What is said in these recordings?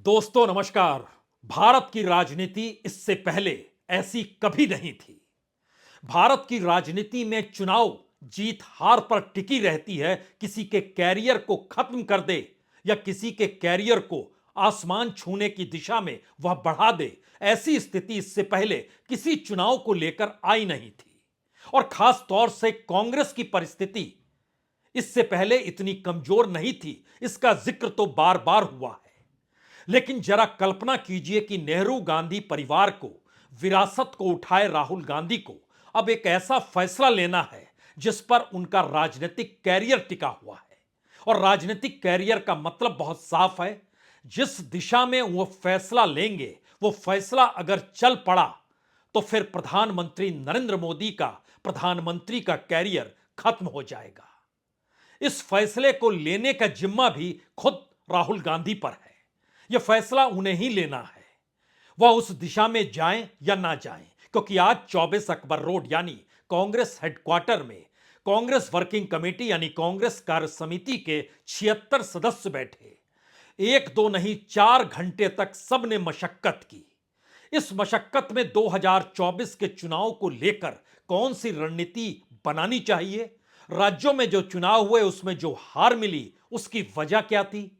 दोस्तों नमस्कार। भारत की राजनीति इससे पहले ऐसी कभी नहीं थी। भारत की राजनीति में चुनाव जीत हार पर टिकी रहती है। किसी के कैरियर को खत्म कर दे या किसी के कैरियर को आसमान छूने की दिशा में वह बढ़ा दे, ऐसी स्थिति इससे पहले किसी चुनाव को लेकर आई नहीं थी। और खास तौर से कांग्रेस की परिस्थिति इससे पहले इतनी कमजोर नहीं थी। इसका जिक्र तो बार बार हुआ है। लेकिन जरा कल्पना कीजिए कि नेहरू गांधी परिवार को विरासत को उठाए राहुल गांधी को अब एक ऐसा फैसला लेना है जिस पर उनका राजनीतिक कैरियर टिका हुआ है। और राजनीतिक कैरियर का मतलब बहुत साफ है, जिस दिशा में वो फैसला लेंगे वो फैसला अगर चल पड़ा तो फिर प्रधानमंत्री नरेंद्र मोदी का प्रधानमंत्री का कैरियर खत्म हो जाएगा। इस फैसले को लेने का जिम्मा भी खुद राहुल गांधी पर है। यह फैसला उन्हें ही लेना है, वह उस दिशा में जाएं या ना जाएं। क्योंकि आज 24 अकबर रोड यानी कांग्रेस हेडक्वार्टर में कांग्रेस वर्किंग कमेटी यानी कांग्रेस कार्य समिति के 76 सदस्य बैठे। एक दो नहीं 4 घंटे तक सबने मशक्कत की। इस मशक्कत में 2024 के चुनाव को लेकर कौन सी रणनीति बनानी चाहिए, राज्यों में जो चुनाव हुए उसमें जो हार मिली उसकी वजह क्या थी,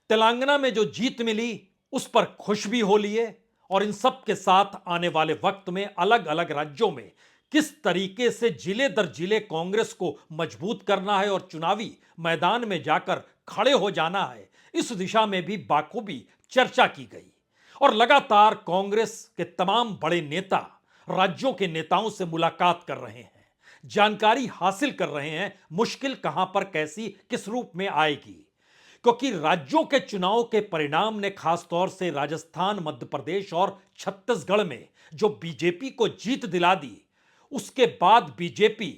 तेलंगाना में जो जीत मिली उस पर खुश भी हो लिए, और इन सब के साथ आने वाले वक्त में अलग अलग राज्यों में किस तरीके से जिले दर जिले कांग्रेस को मजबूत करना है और चुनावी मैदान में जाकर खड़े हो जाना है, इस दिशा में भी बाखूबी चर्चा की गई। और लगातार कांग्रेस के तमाम बड़े नेता राज्यों के नेताओं से मुलाकात कर रहे हैं, जानकारी हासिल कर रहे हैं मुश्किल कहां पर कैसी किस रूप में आएगी। क्योंकि राज्यों के चुनाव के परिणाम ने खासतौर से राजस्थान, मध्य प्रदेश और छत्तीसगढ़ में जो बीजेपी को जीत दिला दी, उसके बाद बीजेपी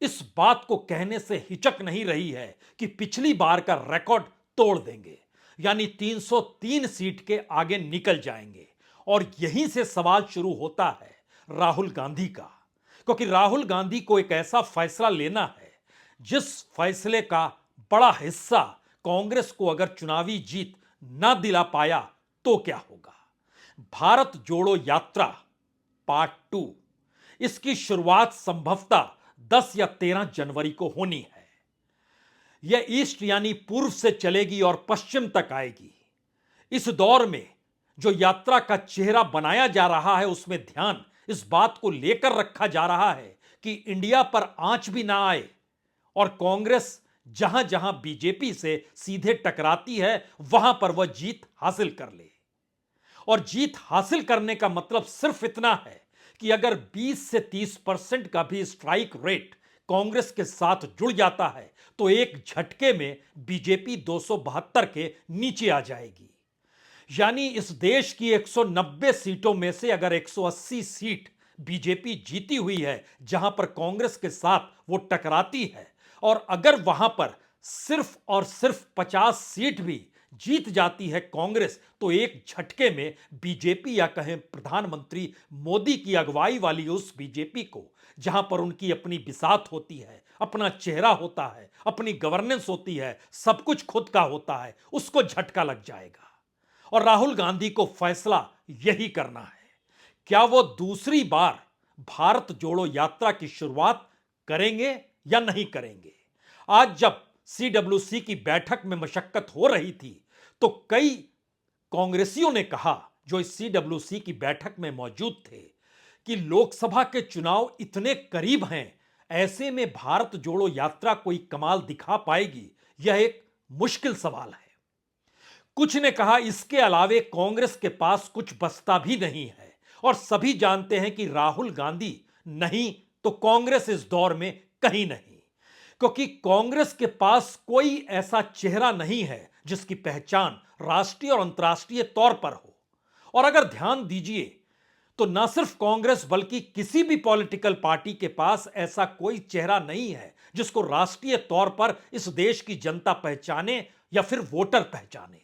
इस बात को कहने से हिचक नहीं रही है कि पिछली बार का रिकॉर्ड तोड़ देंगे, यानी 303 सीट के आगे निकल जाएंगे। और यहीं से सवाल शुरू होता है राहुल गांधी का। क्योंकि राहुल गांधी को एक ऐसा फैसला लेना है जिस फैसले का बड़ा हिस्सा कांग्रेस को अगर चुनावी जीत ना दिला पाया तो क्या होगा। भारत जोड़ो यात्रा पार्ट 2, इसकी शुरुआत संभवतः 10 या 13 जनवरी को होनी है। यह ईस्ट यानी पूर्व से चलेगी और पश्चिम तक आएगी। इस दौर में जो यात्रा का चेहरा बनाया जा रहा है उसमें ध्यान इस बात को लेकर रखा जा रहा है कि इंडिया पर आंच भी ना आए और कांग्रेस जहां जहां बीजेपी से सीधे टकराती है वहां पर वह जीत हासिल कर ले। और जीत हासिल करने का मतलब सिर्फ इतना है कि अगर 20 से 30% का भी स्ट्राइक रेट कांग्रेस के साथ जुड़ जाता है तो एक झटके में बीजेपी 272 के नीचे आ जाएगी। यानी इस देश की 190 सीटों में से अगर 180 सीट बीजेपी जीती हुई है जहां पर कांग्रेस के साथ वो टकराती है, और अगर वहां पर सिर्फ और सिर्फ 50 सीट भी जीत जाती है कांग्रेस, तो एक झटके में बीजेपी या कहें प्रधानमंत्री मोदी की अगुवाई वाली उस बीजेपी को, जहां पर उनकी अपनी बिसात होती है, अपना चेहरा होता है, अपनी गवर्नेंस होती है, सब कुछ खुद का होता है, उसको झटका लग जाएगा। और राहुल गांधी को फैसला यही करना है, क्या वो दूसरी बार भारत जोड़ो यात्रा की शुरुआत करेंगे या नहीं करेंगे। आज जब सीडब्ल्यूसी की बैठक में मशक्कत हो रही थी तो कई कांग्रेसियों ने कहा, जो इस सीडब्ल्यूसी की बैठक में मौजूद थे, कि लोकसभा के चुनाव इतने करीब हैं, ऐसे में भारत जोड़ो यात्रा कोई कमाल दिखा पाएगी, यह एक मुश्किल सवाल है। कुछ ने कहा इसके अलावे कांग्रेस के पास कुछ बचता भी नहीं है, और सभी जानते हैं कि राहुल गांधी नहीं तो कांग्रेस इस दौर में कहीं नहीं। क्योंकि कांग्रेस के पास कोई ऐसा चेहरा नहीं है जिसकी पहचान राष्ट्रीय और अंतर्राष्ट्रीय तौर पर हो। और अगर ध्यान दीजिए तो न सिर्फ कांग्रेस बल्कि किसी भी पॉलिटिकल पार्टी के पास ऐसा कोई चेहरा नहीं है जिसको राष्ट्रीय तौर पर इस देश की जनता पहचाने या फिर वोटर पहचाने।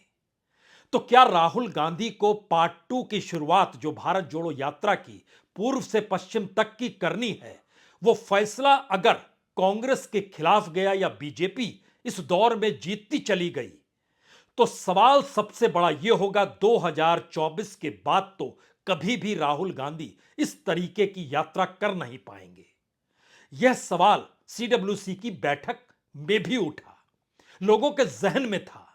तो क्या राहुल गांधी को पार्ट 2 की शुरुआत जो भारत जोड़ो यात्रा की पूर्व से पश्चिम तक की करनी है, वो फैसला अगर कांग्रेस के खिलाफ गया या बीजेपी इस दौर में जीतती चली गई तो सवाल सबसे बड़ा यह होगा 2024 के बाद तो कभी भी राहुल गांधी इस तरीके की यात्रा कर नहीं पाएंगे। यह सवाल सीडब्ल्यूसी की बैठक में भी उठा, लोगों के जहन में था,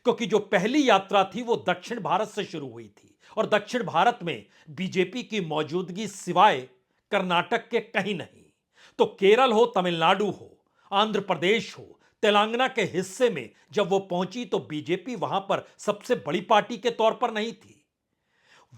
क्योंकि जो पहली यात्रा थी वो दक्षिण भारत से शुरू हुई थी और दक्षिण भारत में बीजेपी की मौजूदगी सिवाय कर्नाटक के कहीं नहीं। तो केरल हो, तमिलनाडु हो, आंध्र प्रदेश हो, तेलंगाना के हिस्से में जब वो पहुंची तो बीजेपी वहां पर सबसे बड़ी पार्टी के तौर पर नहीं थी।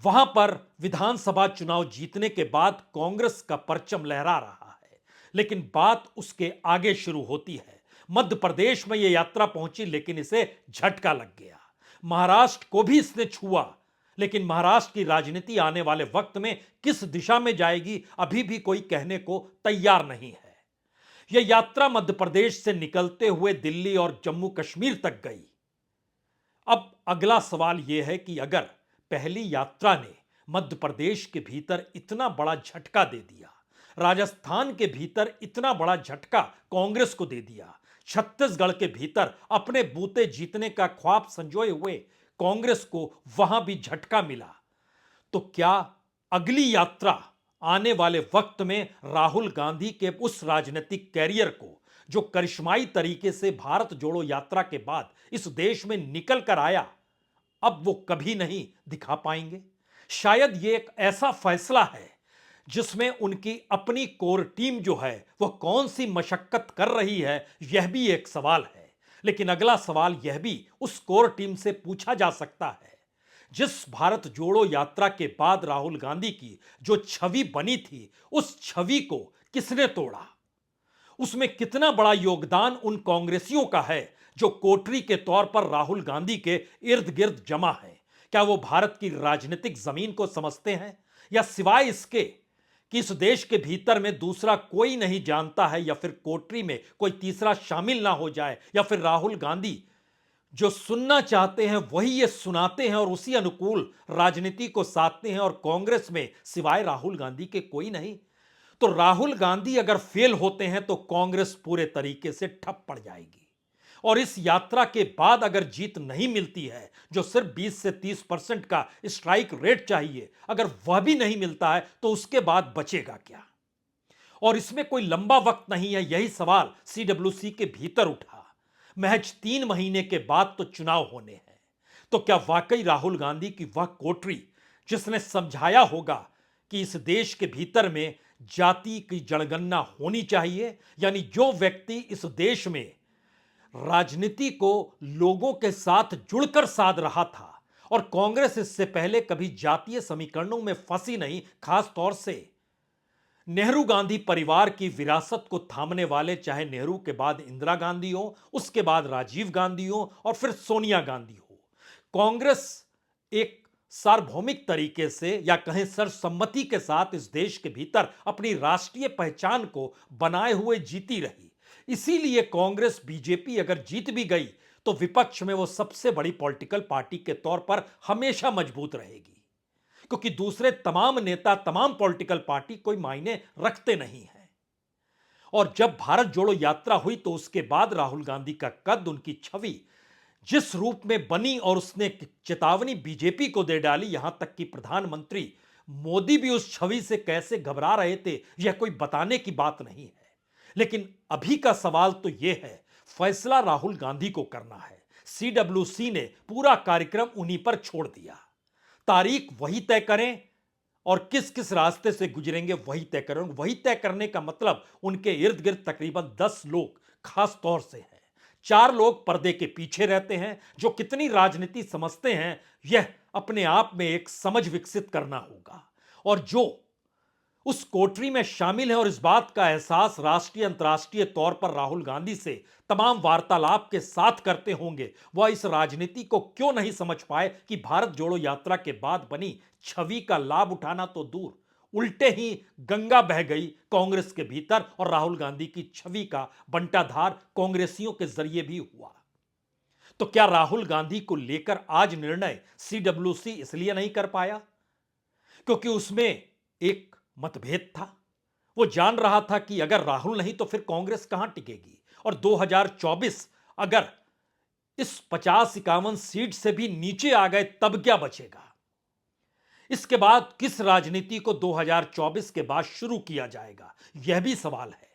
वहां पर विधानसभा चुनाव जीतने के बाद कांग्रेस का परचम लहरा रहा है, लेकिन बात उसके आगे शुरू होती है। मध्य प्रदेश में यह यात्रा पहुंची लेकिन इसे झटका लग गया। महाराष्ट्र को भी इसने छुआ, लेकिन महाराष्ट्र की राजनीति आने वाले वक्त में किस दिशा में जाएगी अभी भी कोई कहने को तैयार नहीं है। यह यात्रा मध्य प्रदेश से निकलते हुए दिल्ली और जम्मू कश्मीर तक गई। अब अगला सवाल यह है कि अगर पहली यात्रा ने मध्य प्रदेश के भीतर इतना बड़ा झटका दे दिया, राजस्थान के भीतर इतना बड़ा झटका कांग्रेस को दे दिया, छत्तीसगढ़ के भीतर अपने बूते जीतने का ख्वाब संजोए हुए कांग्रेस को वहां भी झटका मिला, तो क्या अगली यात्रा आने वाले वक्त में राहुल गांधी के उस राजनीतिक कैरियर को जो करिश्माई तरीके से भारत जोड़ो यात्रा के बाद इस देश में निकल कर आया, अब वो कभी नहीं दिखा पाएंगे? शायद ये एक ऐसा फैसला है जिसमें उनकी अपनी कोर टीम जो है वह कौन सी मशक्कत कर रही है, यह भी एक सवाल है। लेकिन अगला सवाल यह भी उस कोर टीम से पूछा जा सकता है, जिस भारत जोड़ो यात्रा के बाद राहुल गांधी की जो छवि बनी थी, उस छवि को किसने तोड़ा? उसमें कितना बड़ा योगदान उन कांग्रेसियों का है जो कोठरी के तौर पर राहुल गांधी के इर्द गिर्द जमा है? क्या वो भारत की राजनीतिक जमीन को समझते हैं, या सिवाय इसके कि इस देश के भीतर में दूसरा कोई नहीं जानता है, या फिर कोठरी में कोई तीसरा शामिल ना हो जाए, या फिर राहुल गांधी जो सुनना चाहते हैं वही ये सुनाते हैं और उसी अनुकूल राजनीति को साधते हैं और कांग्रेस में सिवाय राहुल गांधी के कोई नहीं? तो राहुल गांधी अगर फेल होते हैं तो कांग्रेस पूरे तरीके से ठप पड़ जाएगी। और इस यात्रा के बाद अगर जीत नहीं मिलती है, जो सिर्फ 20 से 30% का स्ट्राइक रेट चाहिए, अगर वह भी नहीं मिलता है तो उसके बाद बचेगा क्या? और इसमें कोई लंबा वक्त नहीं है, यही सवाल सीडब्ल्यूसी के भीतर उठा। महज 3 महीने के बाद तो चुनाव होने हैं। तो क्या वाकई राहुल गांधी की वह कोठरी जिसने समझाया होगा कि इस देश के भीतर में जाति की जनगणना होनी चाहिए, यानी जो व्यक्ति इस देश में राजनीति को लोगों के साथ जुड़कर साध रहा था, और कांग्रेस इससे पहले कभी जातीय समीकरणों में फंसी नहीं, खास तौर से नेहरू गांधी परिवार की विरासत को थामने वाले, चाहे नेहरू के बाद इंदिरा गांधी हो, उसके बाद राजीव गांधी हो और फिर सोनिया गांधी हो, कांग्रेस एक सार्वभौमिक तरीके से या कहें सर्वसम्मति के साथ इस देश के भीतर अपनी राष्ट्रीय पहचान को बनाए हुए जीती रही। इसीलिए कांग्रेस बीजेपी अगर जीत भी गई तो विपक्ष में वो सबसे बड़ी पॉलिटिकल पार्टी के तौर पर हमेशा मजबूत रहेगी, क्योंकि दूसरे तमाम नेता, तमाम पॉलिटिकल पार्टी कोई मायने रखते नहीं हैं। और जब भारत जोड़ो यात्रा हुई तो उसके बाद राहुल गांधी का कद, उनकी छवि जिस रूप में बनी, और उसने चेतावनी बीजेपी को दे डाली, यहां तक कि प्रधानमंत्री मोदी भी उस छवि से कैसे घबरा रहे थे, यह कोई बताने की बात नहीं है। लेकिन अभी का सवाल तो यह है, फैसला राहुल गांधी को करना है। सीडब्ल्यूसी ने पूरा कार्यक्रम उन्हीं पर छोड़ दिया। तारीख वही तय करें और किस किस रास्ते से गुजरेंगे वही तय करें। वही तय करने का मतलब उनके इर्द गिर्द तकरीबन 10 लोग खास तौर से हैं। 4 लोग पर्दे के पीछे रहते हैं, जो कितनी राजनीति समझते हैं यह अपने आप में एक समझ विकसित करना होगा, और जो उस कोठरी में शामिल है और इस बात का एहसास राष्ट्रीय अंतर्राष्ट्रीय तौर पर राहुल गांधी से तमाम वार्तालाप के साथ करते होंगे, वह इस राजनीति को क्यों नहीं समझ पाए कि भारत जोड़ो यात्रा के बाद बनी छवि का लाभ उठाना तो दूर, उल्टे ही गंगा बह गई कांग्रेस के भीतर, और राहुल गांधी की छवि का बंटाधार कांग्रेसियों के जरिए भी हुआ। तो क्या राहुल गांधी को लेकर आज निर्णय सीडब्ल्यूसी इसलिए नहीं कर पाया क्योंकि उसमें एक मतभेद था? वो जान रहा था कि अगर राहुल नहीं तो फिर कांग्रेस कहां टिकेगी, और 2024 अगर इस 50-51 सीट से भी नीचे आ गए तब क्या बचेगा? इसके बाद किस राजनीति को 2024 के बाद शुरू किया जाएगा, यह भी सवाल है।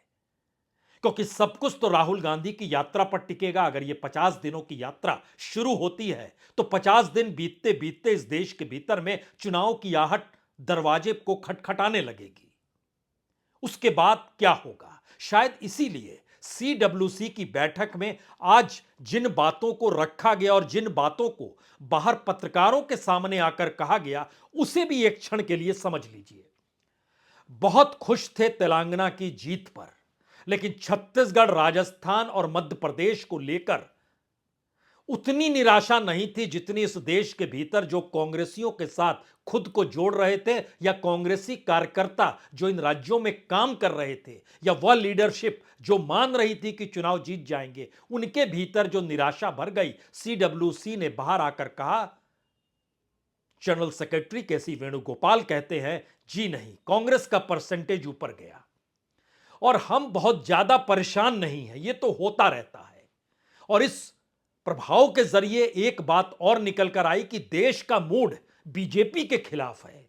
क्योंकि सब कुछ तो राहुल गांधी की यात्रा पर टिकेगा। अगर यह 50 दिनों की यात्रा शुरू होती है तो 50 दिन बीतते बीतते इस देश के भीतर में चुनाव की आहट दरवाजे को खटखटाने लगेगी। उसके बाद क्या होगा? शायद इसीलिए सीडब्ल्यूसी की बैठक में आज जिन बातों को रखा गया और जिन बातों को बाहर पत्रकारों के सामने आकर कहा गया, उसे भी एक क्षण के लिए समझ लीजिए। बहुत खुश थे तेलंगाना की जीत पर, लेकिन छत्तीसगढ़, राजस्थान और मध्य प्रदेश को लेकर उतनी निराशा नहीं थी जितनी इस देश के भीतर जो कांग्रेसियों के साथ खुद को जोड़ रहे थे, या कांग्रेसी कार्यकर्ता जो इन राज्यों में काम कर रहे थे, या वह लीडरशिप जो मान रही थी कि चुनाव जीत जाएंगे, उनके भीतर जो निराशा भर गई। सीडब्ल्यूसी ने बाहर आकर कहा, जनरल सेक्रेटरी केसी वेणुगोपाल कहते हैं, जी नहीं, कांग्रेस का परसेंटेज ऊपर गया और हम बहुत ज्यादा परेशान नहीं हैं, यह तो होता रहता है। और इस प्रभाव के जरिए एक बात और निकल कर आई कि देश का मूड बीजेपी के खिलाफ है।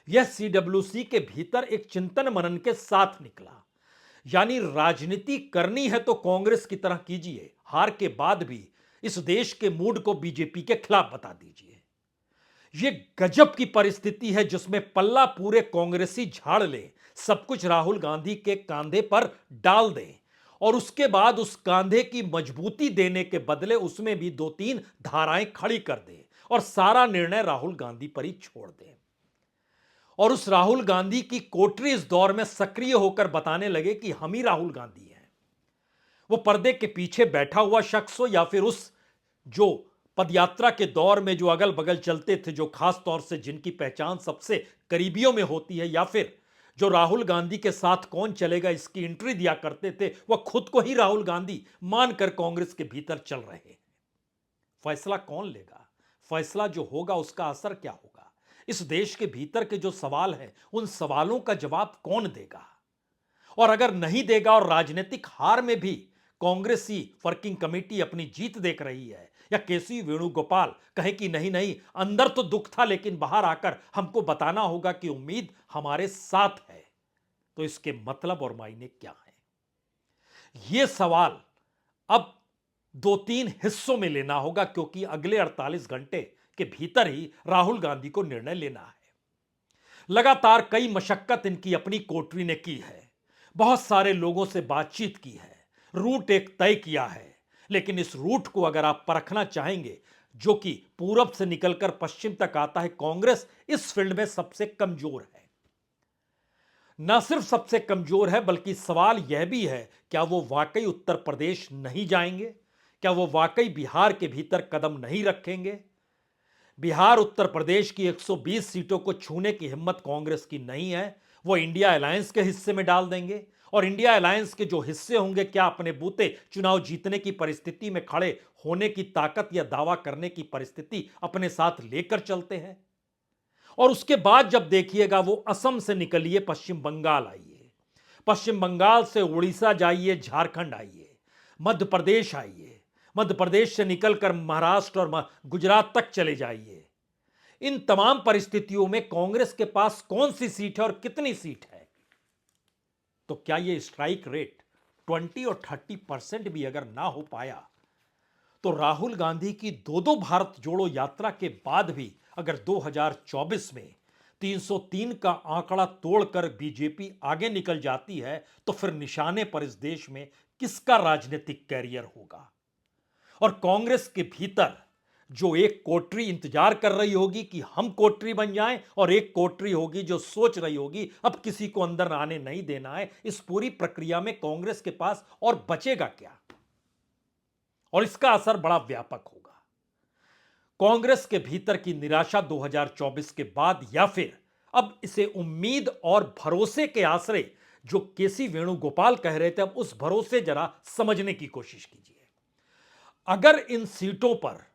यह सीडब्ल्यूसी के भीतर एक चिंतन मनन के साथ निकला। यानी राजनीति करनी है तो कांग्रेस की तरह कीजिए, हार के बाद भी इस देश के मूड को बीजेपी के खिलाफ बता दीजिए। यह गजब की परिस्थिति है जिसमें पल्ला पूरे कांग्रेसी झाड़ ले, सब कुछ राहुल गांधी के कांधे पर डाल दें और उसके बाद उस कांधे की मजबूती देने के बदले उसमें भी 2-3 धाराएं खड़ी कर दें और सारा निर्णय राहुल गांधी पर ही छोड़ दें। और उस राहुल गांधी की कोठरी इस दौर में सक्रिय होकर बताने लगे कि हम ही राहुल गांधी हैं। वो पर्दे के पीछे बैठा हुआ शख्स हो, या फिर उस जो पदयात्रा के दौर में जो अगल बगल चलते थे, जो खास तौर से जिनकी पहचान सबसे करीबियों में होती है, या फिर जो राहुल गांधी के साथ कौन चलेगा इसकी एंट्री दिया करते थे, वह खुद को ही राहुल गांधी मानकर कांग्रेस के भीतर चल रहे हैं। फैसला कौन लेगा? फैसला जो होगा उसका असर क्या होगा? इस देश के भीतर के जो सवाल हैं, उन सवालों का जवाब कौन देगा? और अगर नहीं देगा और राजनीतिक हार में भी कांग्रेसी वर्किंग कमेटी अपनी जीत देख रही है, या केसी वेणुगोपाल कहे कि नहीं नहीं, अंदर तो दुख था लेकिन बाहर आकर हमको बताना होगा कि उम्मीद हमारे साथ है, तो इसके मतलब और मायने क्या है? यह सवाल अब 2-3 हिस्सों में लेना होगा, क्योंकि अगले 48 घंटे के भीतर ही राहुल गांधी को निर्णय लेना है। लगातार कई मशक्कत इनकी अपनी कोठरी ने की है, बहुत सारे लोगों से बातचीत की है, रूट एक तय किया है, लेकिन इस रूट को अगर आप परखना चाहेंगे, जो कि पूरब से निकलकर पश्चिम तक आता है, कांग्रेस इस फील्ड में सबसे कमजोर है। न सिर्फ सबसे कमजोर है, बल्कि सवाल यह भी है, क्या वो वाकई उत्तर प्रदेश नहीं जाएंगे? क्या वो वाकई बिहार के भीतर कदम नहीं रखेंगे? बिहार उत्तर प्रदेश की 120 सीटों को छूने की हिम्मत कांग्रेस की नहीं है। वो इंडिया अलायंस के हिस्से में डाल देंगे, और इंडिया अलायंस के जो हिस्से होंगे, क्या अपने बूते चुनाव जीतने की परिस्थिति में खड़े होने की ताकत या दावा करने की परिस्थिति अपने साथ लेकर चलते हैं? और उसके बाद जब देखिएगा, वो असम से निकलिए, पश्चिम बंगाल आइए, पश्चिम बंगाल से उड़ीसा जाइए, झारखंड आइए, मध्य प्रदेश आइए, मध्य प्रदेश से निकलकर महाराष्ट्र और गुजरात तक चले जाइए। इन तमाम परिस्थितियों में कांग्रेस के पास कौन सी सीट है और कितनी सीट है? तो क्या यह स्ट्राइक रेट 20 और 30% भी अगर ना हो पाया, तो राहुल गांधी की 2-2 भारत जोड़ो यात्रा के बाद भी अगर 2024 में 303 का आंकड़ा तोड़कर बीजेपी आगे निकल जाती है, तो फिर निशाने पर इस देश में किसका राजनीतिक कैरियर होगा? और कांग्रेस के भीतर जो एक कोठरी इंतजार कर रही होगी कि हम कोठरी बन जाएं, और एक कोठरी होगी जो सोच रही होगी अब किसी को अंदर आने नहीं देना है, इस पूरी प्रक्रिया में कांग्रेस के पास और बचेगा क्या? और इसका असर बड़ा व्यापक होगा। कांग्रेस के भीतर की निराशा 2024 के बाद, या फिर अब इसे उम्मीद और भरोसे के आसरे जो केसी वेणुगोपाल कह रहे थे, अब उस भरोसे जरा समझने की कोशिश कीजिए। अगर इन सीटों पर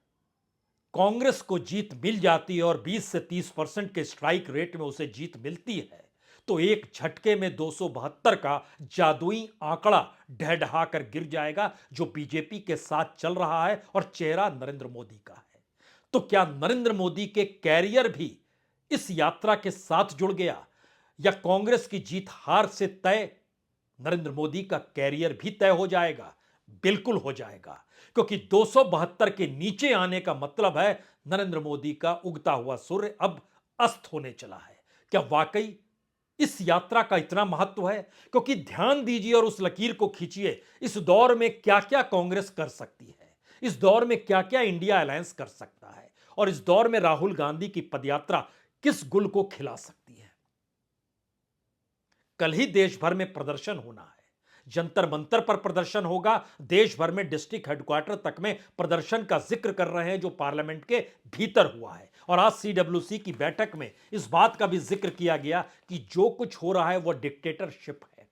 कांग्रेस को जीत मिल जाती है और 20 से 30% के स्ट्राइक रेट में उसे जीत मिलती है, तो एक झटके में 272 का जादुई आंकड़ा ढह कर गिर जाएगा, जो बीजेपी के साथ चल रहा है और चेहरा नरेंद्र मोदी का है। तो क्या नरेंद्र मोदी के कैरियर भी इस यात्रा के साथ जुड़ गया, या कांग्रेस की जीत हार से तय नरेंद्र मोदी का कैरियर भी तय हो जाएगा? बिल्कुल हो जाएगा, क्योंकि 272 के नीचे आने का मतलब है नरेंद्र मोदी का उगता हुआ सूर्य अब अस्त होने चला है। क्या वाकई इस यात्रा का इतना महत्व है? क्योंकि ध्यान दीजिए और उस लकीर को खींचिए, इस दौर में क्या क्या कांग्रेस कर सकती है, इस दौर में क्या क्या इंडिया अलायंस कर सकता है, और इस दौर में राहुल गांधी की पदयात्रा किस गुल को खिला सकती है। कल ही देश भर में प्रदर्शन होना है, जंतर मंतर पर प्रदर्शन होगा, देश भर में डिस्ट्रिक्ट हेडक्वार्टर तक में प्रदर्शन का जिक्र कर रहे हैं जो पार्लियामेंट के भीतर हुआ है। और आज सीडब्ल्यूसी की बैठक में इस बात का भी जिक्र किया गया कि जो कुछ हो रहा है वह डिक्टेटरशिप है।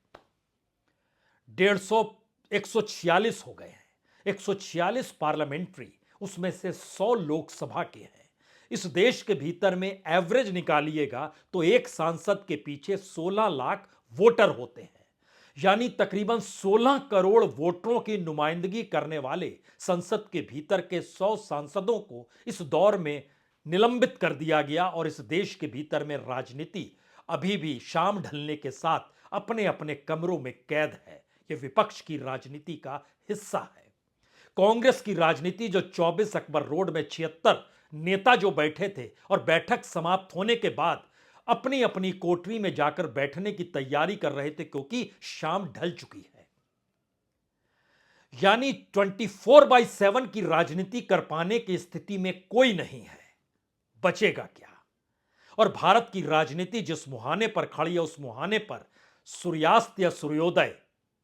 150 146 हो गए हैं, 146 पार्लियामेंट्री, उसमें से 100 लोकसभा के हैं। इस देश के भीतर में एवरेज निकालिएगा तो एक सांसद के पीछे 16 लाख वोटर होते हैं, यानी तकरीबन 16 करोड़ वोटरों की नुमाइंदगी करने वाले संसद के भीतर के 100 सांसदों को इस दौर में निलंबित कर दिया गया। और इस देश के भीतर में राजनीति अभी भी शाम ढलने के साथ अपने अपने कमरों में कैद है। यह विपक्ष की राजनीति का हिस्सा है। कांग्रेस की राजनीति जो 24 अकबर रोड में 76 नेता जो बैठे थे और बैठक समाप्त होने के बाद अपनी अपनी कोठरी में जाकर बैठने की तैयारी कर रहे थे, क्योंकि शाम ढल चुकी है। यानी 24/7 की राजनीति कर पाने की स्थिति में कोई नहीं है, बचेगा क्या? और भारत की राजनीति जिस मुहाने पर खड़ी है, उस मुहाने पर सूर्यास्त या सूर्योदय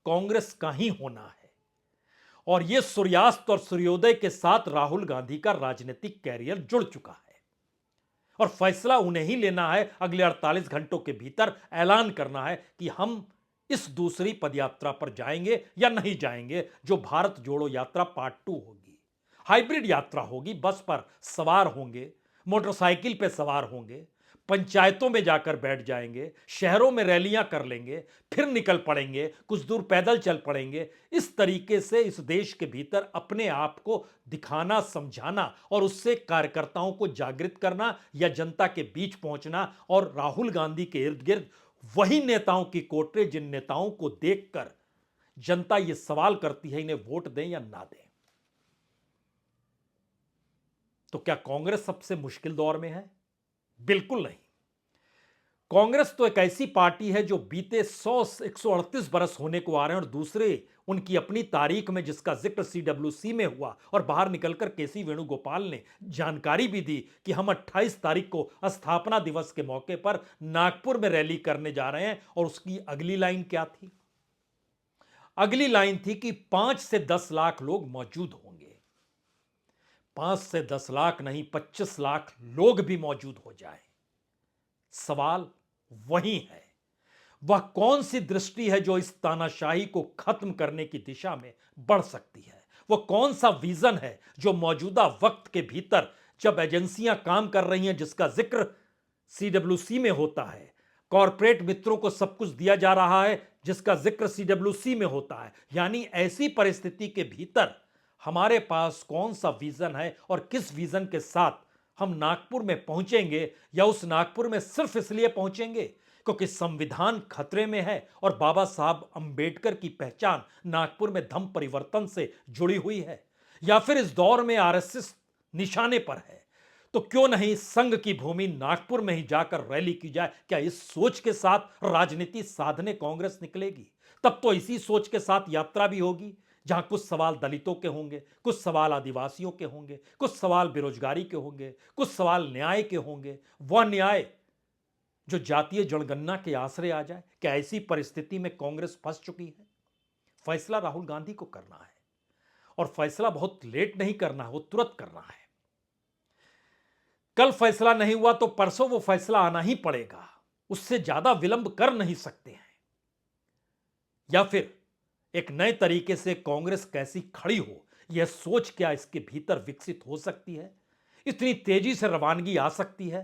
कांग्रेस का ही होना है। और यह सूर्यास्त और सूर्योदय के साथ राहुल गांधी का राजनीतिक कैरियर जुड़ चुका है, और फैसला उन्हें ही लेना है। अगले 48 घंटों के भीतर ऐलान करना है कि हम इस दूसरी पदयात्रा पर जाएंगे या नहीं जाएंगे, जो भारत जोड़ो यात्रा पार्ट 2 होगी। हाइब्रिड यात्रा होगी, बस पर सवार होंगे, मोटरसाइकिल पे सवार होंगे, पंचायतों में जाकर बैठ जाएंगे, शहरों में रैलियां कर लेंगे, फिर निकल पड़ेंगे, कुछ दूर पैदल चल पड़ेंगे। इस तरीके से इस देश के भीतर अपने आप को दिखाना, समझाना और उससे कार्यकर्ताओं को जागृत करना या जनता के बीच पहुंचना। और राहुल गांधी के इर्द गिर्द वही नेताओं की कोठरी जिन नेताओं को देखकर जनता यह सवाल करती है इन्हें वोट दें या ना दें। तो क्या कांग्रेस सबसे मुश्किल दौर में है? बिल्कुल नहीं। कांग्रेस तो एक ऐसी पार्टी है जो बीते 138 बरस होने को आ रहे हैं, और दूसरे उनकी अपनी तारीख में जिसका जिक्र सीडब्ल्यूसी में हुआ और बाहर निकलकर केसी वेणुगोपाल ने जानकारी भी दी कि हम 28 तारीख को स्थापना दिवस के मौके पर नागपुर में रैली करने जा रहे हैं। और उसकी अगली लाइन क्या थी? अगली लाइन थी कि 5 से 10 लाख लोग मौजूद होंगे। 5 से 10 लाख नहीं, 25 लाख लोग भी मौजूद हो जाए। सवाल वही है, वह कौन सी दृष्टि है जो इस तानाशाही को खत्म करने की दिशा में बढ़ सकती है? वह कौन सा विजन है जो मौजूदा वक्त के भीतर, जब एजेंसियां काम कर रही हैं, जिसका जिक्र सीडब्ल्यूसी में होता है, कॉरपोरेट मित्रों को सब कुछ दिया जा रहा है जिसका जिक्र सीडब्ल्यूसी में होता है, यानी ऐसी परिस्थिति के भीतर हमारे पास कौन सा विजन है और किस विजन के साथ हम नागपुर में पहुंचेंगे, या उस नागपुर में सिर्फ इसलिए पहुंचेंगे क्योंकि संविधान खतरे में है और बाबा साहब अंबेडकर की पहचान नागपुर में धम्म परिवर्तन से जुड़ी हुई है, या फिर इस दौर में आरएसएस निशाने पर है। तो क्यों नहीं संघ की भूमि नागपुर में ही जाकर रैली की जाए? क्या इस सोच के साथ राजनीति साधने कांग्रेस निकलेगी? तब तो इसी सोच के साथ यात्रा भी होगी, जहां कुछ सवाल दलितों के होंगे, कुछ सवाल आदिवासियों के होंगे, कुछ सवाल बेरोजगारी के होंगे, कुछ सवाल न्याय के होंगे। वह न्याय जो जातीय जनगणना के आश्रय आ जाए। क्या ऐसी परिस्थिति में कांग्रेस फंस चुकी है? फैसला राहुल गांधी को करना है, और फैसला बहुत लेट नहीं करना है, वो तुरंत करना है। कल फैसला नहीं हुआ तो परसों वो फैसला आना ही पड़ेगा, उससे ज्यादा विलंब कर नहीं सकते हैं। या फिर एक नए तरीके से कांग्रेस कैसी खड़ी हो, यह सोच क्या इसके भीतर विकसित हो सकती है? इतनी तेजी से रवानगी आ सकती है?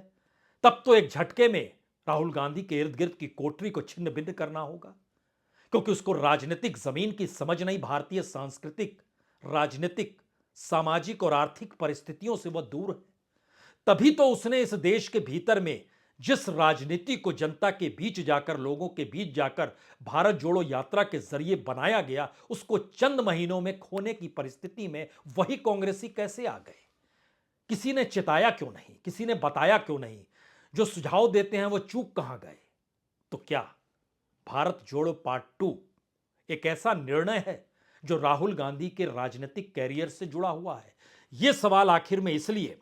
तब तो एक झटके में राहुल गांधी के इर्द गिर्द की कोठरी को छिन्न भिन्न करना होगा, क्योंकि उसको राजनीतिक जमीन की समझ नहीं, भारतीय सांस्कृतिक, राजनीतिक, सामाजिक और आर्थिक परिस्थितियों से वह दूर है। तभी तो उसने इस देश के भीतर में जिस राजनीति को जनता के बीच जाकर, लोगों के बीच जाकर भारत जोड़ो यात्रा के जरिए बनाया गया, उसको चंद महीनों में खोने की परिस्थिति में वही कांग्रेसी कैसे आ गए? किसी ने चिताया क्यों नहीं? किसी ने बताया क्यों नहीं? जो सुझाव देते हैं वो चूक कहां गए? तो क्या भारत जोड़ो पार्ट 2 एक ऐसा निर्णय है जो राहुल गांधी के राजनीतिक कैरियर से जुड़ा हुआ है? यह सवाल आखिर में इसलिए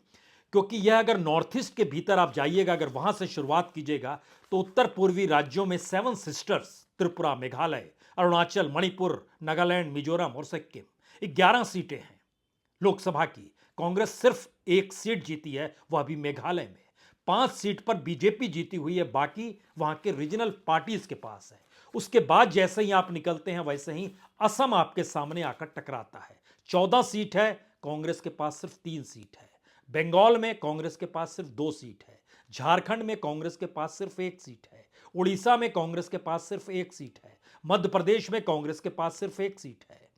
क्योंकि यह अगर नॉर्थ ईस्ट के भीतर आप जाइएगा, अगर वहां से शुरुआत कीजिएगा, तो उत्तर पूर्वी राज्यों में 7 सिस्टर्स, त्रिपुरा, मेघालय, अरुणाचल, मणिपुर, नागालैंड, मिजोरम और सिक्किम, 11 सीटें हैं लोकसभा की। कांग्रेस सिर्फ एक सीट जीती है, वह भी मेघालय में। 5 सीट पर बीजेपी जीती हुई है, बाकी वहां के रीजनल पार्टीज के पास है। उसके बाद जैसे ही आप निकलते हैं वैसे ही असम आपके सामने आकर टकराता है। 14 सीट है, कांग्रेस के पास सिर्फ 3 सीट है। बंगाल में कांग्रेस के पास सिर्फ 2 सीट है। झारखंड में कांग्रेस के पास सिर्फ 1 सीट है। उड़ीसा में कांग्रेस के पास सिर्फ 1 सीट है। मध्य प्रदेश में कांग्रेस के पास सिर्फ 1 सीट है।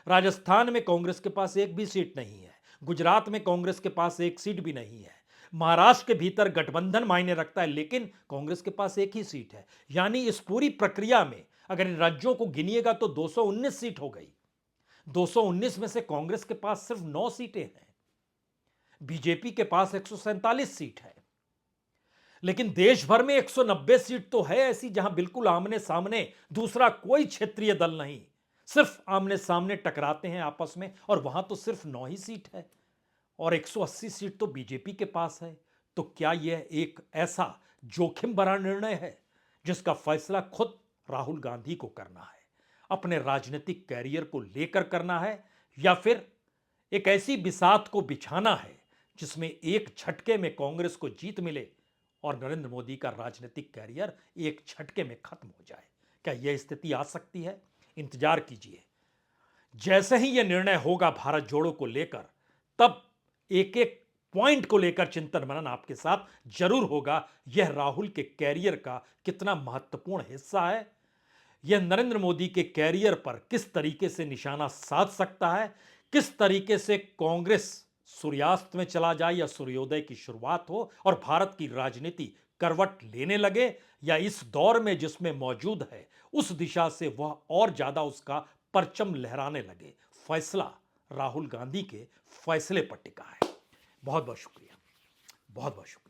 राजस्थान में कांग्रेस के पास एक भी सीट नहीं है। गुजरात में कांग्रेस के पास एक सीट भी नहीं है। महाराष्ट्र के भीतर गठबंधन मायने रखता है, लेकिन कांग्रेस के पास एक ही सीट है। यानी इस पूरी प्रक्रिया में अगर इन राज्यों को गिनिएगा तो 219 सीट हो गई। 219 में से कांग्रेस के पास सिर्फ 9 सीटें हैं, बीजेपी के पास 147 सीट है। लेकिन देश भर में 190 सीट तो है ऐसी जहां बिल्कुल आमने सामने दूसरा कोई क्षेत्रीय दल नहीं, सिर्फ आमने सामने टकराते हैं आपस में, और वहां तो सिर्फ 9 ही सीट है और 180 सीट तो बीजेपी के पास है। तो क्या यह एक ऐसा जोखिम भरा निर्णय है जिसका फैसला खुद राहुल गांधी को करना है, अपने राजनीतिक कैरियर को लेकर करना है, या फिर एक ऐसी बिसात को बिछाना है जिसमें एक झटके में कांग्रेस को जीत मिले और नरेंद्र मोदी का राजनीतिक कैरियर एक झटके में खत्म हो जाए? क्या यह स्थिति आ सकती है? इंतजार कीजिए। जैसे ही यह निर्णय होगा भारत जोड़ो को लेकर, तब एक एक पॉइंट को लेकर चिंतन मनन आपके साथ जरूर होगा। यह राहुल के कैरियर का कितना महत्वपूर्ण हिस्सा है, यह नरेंद्र मोदी के कैरियर पर किस तरीके से निशाना साध सकता है, किस तरीके से कांग्रेस सूर्यास्त में चला जाए या सूर्योदय की शुरुआत हो और भारत की राजनीति करवट लेने लगे, या इस दौर में जिसमें मौजूद है उस दिशा से वह और ज्यादा उसका परचम लहराने लगे। फैसला राहुल गांधी के फैसले पर टिका है। बहुत बहुत शुक्रिया, बहुत बहुत शुक्रिया।